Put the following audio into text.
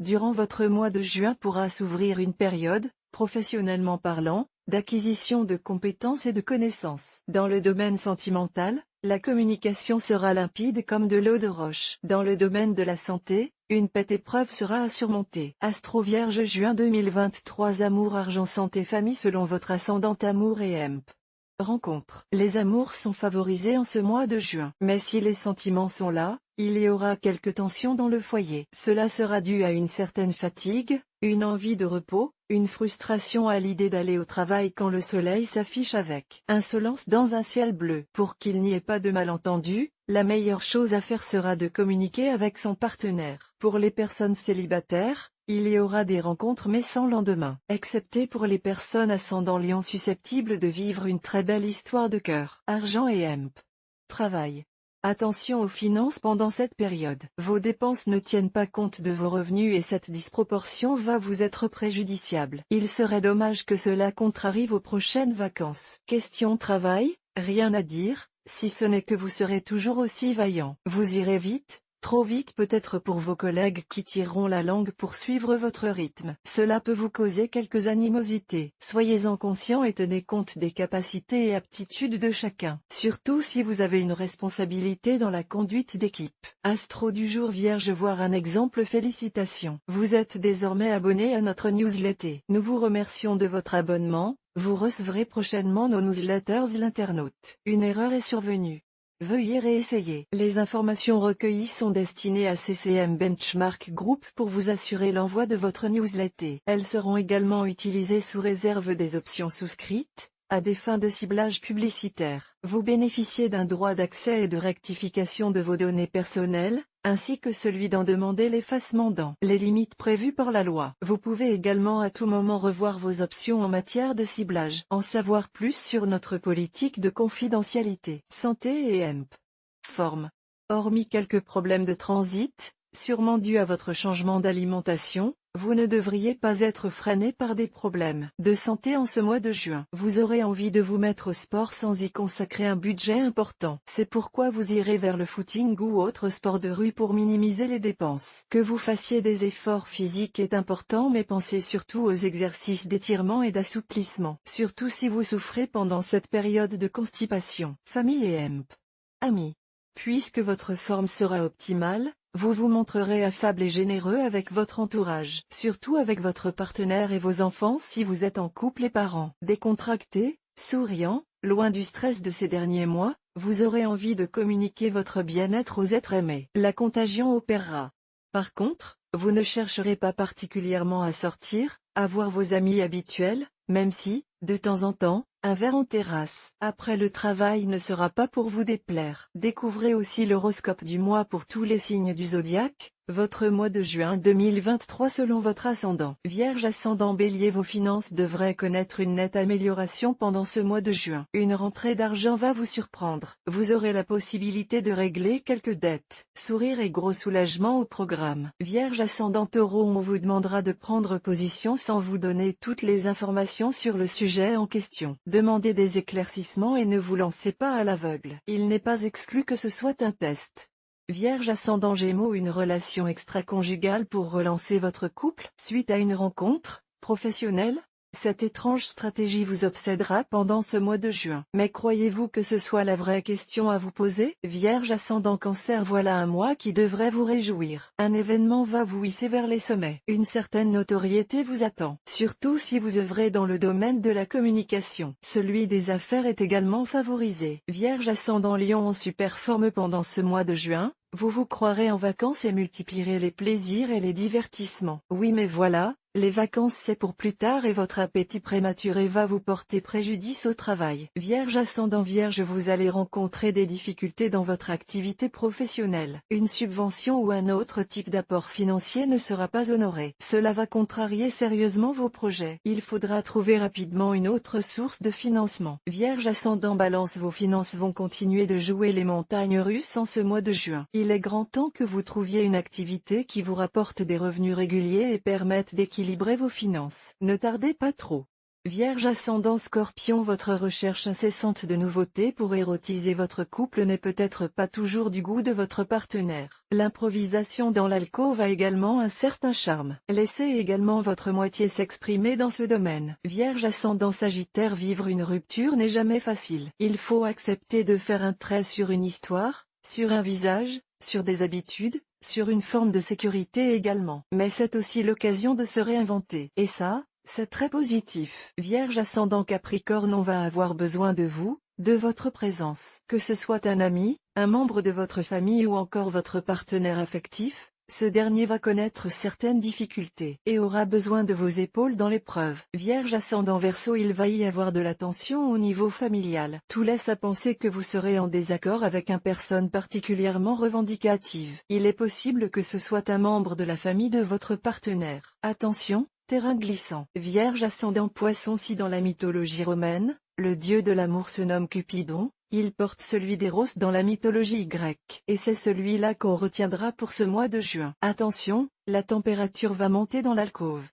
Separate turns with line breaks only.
durant votre mois de juin pourra s'ouvrir une période, professionnellement parlant, d'acquisition de compétences et de connaissances. Dans le domaine sentimental, la communication sera limpide comme de l'eau de roche. Dans le domaine de la santé, une pète épreuve sera à surmonter. Astro Vierge juin 2023. Amour, argent, santé, famille selon votre ascendant amour et EMP. Rencontre. Les amours sont favorisés en ce mois de juin. Mais si les sentiments sont là, il y aura quelques tensions dans le foyer. Cela sera dû à une certaine fatigue, une envie de repos, une frustration à l'idée d'aller au travail quand le soleil s'affiche avec insolence dans un ciel bleu. Pour qu'il n'y ait pas de malentendu, la meilleure chose à faire sera de communiquer avec son partenaire. Pour les personnes célibataires, il y aura des rencontres mais sans lendemain, excepté pour les personnes ascendant Lion susceptibles de vivre une très belle histoire de cœur. Argent et EMP. Travail. Attention aux finances pendant cette période. Vos dépenses ne tiennent pas compte de vos revenus et cette disproportion va vous être préjudiciable. Il serait dommage que cela contrarie vos prochaines vacances. Question travail, rien à dire, si ce n'est que vous serez toujours aussi vaillant. Vous irez vite, trop vite peut-être pour vos collègues qui tireront la langue pour suivre votre rythme. Cela peut vous causer quelques animosités. Soyez-en conscient et tenez compte des capacités et aptitudes de chacun. Surtout si vous avez une responsabilité dans la conduite d'équipe. Astro du jour Vierge, voir un exemple. Félicitations. Vous êtes désormais abonné à notre newsletter. Nous vous remercions de votre abonnement. Vous recevrez prochainement nos newsletters. L'internaute. Une erreur est survenue. Veuillez réessayer. Les informations recueillies sont destinées à CCM Benchmark Group pour vous assurer l'envoi de votre newsletter. Elles seront également utilisées sous réserve des options souscrites, à des fins de ciblage publicitaire. Vous bénéficiez d'un droit d'accès et de rectification de vos données personnelles, ainsi que celui d'en demander l'effacement dans les limites prévues par la loi. Vous pouvez également à tout moment revoir vos options en matière de ciblage. En savoir plus sur notre politique de confidentialité. Santé et EMP. Forme. Hormis quelques problèmes de transit, sûrement dus à votre changement d'alimentation, vous ne devriez pas être freiné par des problèmes de santé en ce mois de juin. Vous aurez envie de vous mettre au sport sans y consacrer un budget important. C'est pourquoi vous irez vers le footing ou autre sport de rue pour minimiser les dépenses. Que vous fassiez des efforts physiques est important, mais pensez surtout aux exercices d'étirement et d'assouplissement. Surtout si vous souffrez pendant cette période de constipation. Famille et EMP. Amis. Puisque votre forme sera optimale, vous vous montrerez affable et généreux avec votre entourage, surtout avec votre partenaire et vos enfants si vous êtes en couple et parents. Décontracté, souriant, loin du stress de ces derniers mois, vous aurez envie de communiquer votre bien-être aux êtres aimés. La contagion opérera. Par contre, vous ne chercherez pas particulièrement à sortir, à voir vos amis habituels, même si, de temps en temps, un verre en terrasse après le travail ne sera pas pour vous déplaire. Découvrez aussi l'horoscope du mois pour tous les signes du zodiaque, votre mois de juin 2023 selon votre ascendant. Vierge ascendant Bélier, vos finances devraient connaître une nette amélioration pendant ce mois de juin. Une rentrée d'argent va vous surprendre. Vous aurez la possibilité de régler quelques dettes. Sourire et gros soulagement au programme. Vierge ascendant Taureau, on vous demandera de prendre position sans vous donner toutes les informations sur le sujet en question. Demandez des éclaircissements et ne vous lancez pas à l'aveugle. Il n'est pas exclu que ce soit un test. Vierge ascendant Gémeaux, une relation extra-conjugale pour relancer votre couple suite à une rencontre professionnelle. Cette étrange stratégie vous obsédera pendant ce mois de juin. Mais croyez-vous que ce soit la vraie question à vous poser? Vierge ascendant Cancer, voilà un mois qui devrait vous réjouir. Un événement va vous hisser vers les sommets. Une certaine notoriété vous attend, surtout si vous œuvrez dans le domaine de la communication. Celui des affaires est également favorisé. Vierge ascendant Lion, en super forme pendant ce mois de juin. Vous vous croirez en vacances et multiplierez les plaisirs et les divertissements. Oui, mais voilà, les vacances c'est pour plus tard et votre appétit prématuré va vous porter préjudice au travail. Vierge ascendant Vierge, vous allez rencontrer des difficultés dans votre activité professionnelle. Une subvention ou un autre type d'apport financier ne sera pas honoré. Cela va contrarier sérieusement vos projets. Il faudra trouver rapidement une autre source de financement. Vierge ascendant Balance, vos finances vont continuer de jouer les montagnes russes en ce mois de juin. Il est grand temps que vous trouviez une activité qui vous rapporte des revenus réguliers et permette d'équilibrer vos finances. Ne tardez pas trop. Vierge ascendant Scorpion, votre recherche incessante de nouveautés pour érotiser votre couple n'est peut-être pas toujours du goût de votre partenaire. L'improvisation dans l'alcôve a également un certain charme. Laissez également votre moitié s'exprimer dans ce domaine. Vierge ascendant Sagittaire, vivre une rupture n'est jamais facile. Il faut accepter de faire un trait sur une histoire, sur un visage, sur des habitudes, sur une forme de sécurité également. Mais c'est aussi l'occasion de se réinventer. Et ça, c'est très positif. Vierge ascendant Capricorne, on va avoir besoin de vous, de votre présence. Que ce soit un ami, un membre de votre famille ou encore votre partenaire affectif, ce dernier va connaître certaines difficultés et aura besoin de vos épaules dans l'épreuve. Vierge ascendant Verseau, il va y avoir de la tension au niveau familial. Tout laisse à penser que vous serez en désaccord avec une personne particulièrement revendicative. Il est possible que ce soit un membre de la famille de votre partenaire. Attention, terrain glissant. Vierge ascendant Poisson, si dans la mythologie romaine, le dieu de l'amour se nomme Cupidon, il porte celui d'Eros dans la mythologie grecque. Et c'est celui-là qu'on retiendra pour ce mois de juin. Attention, la température va monter dans l'alcôve.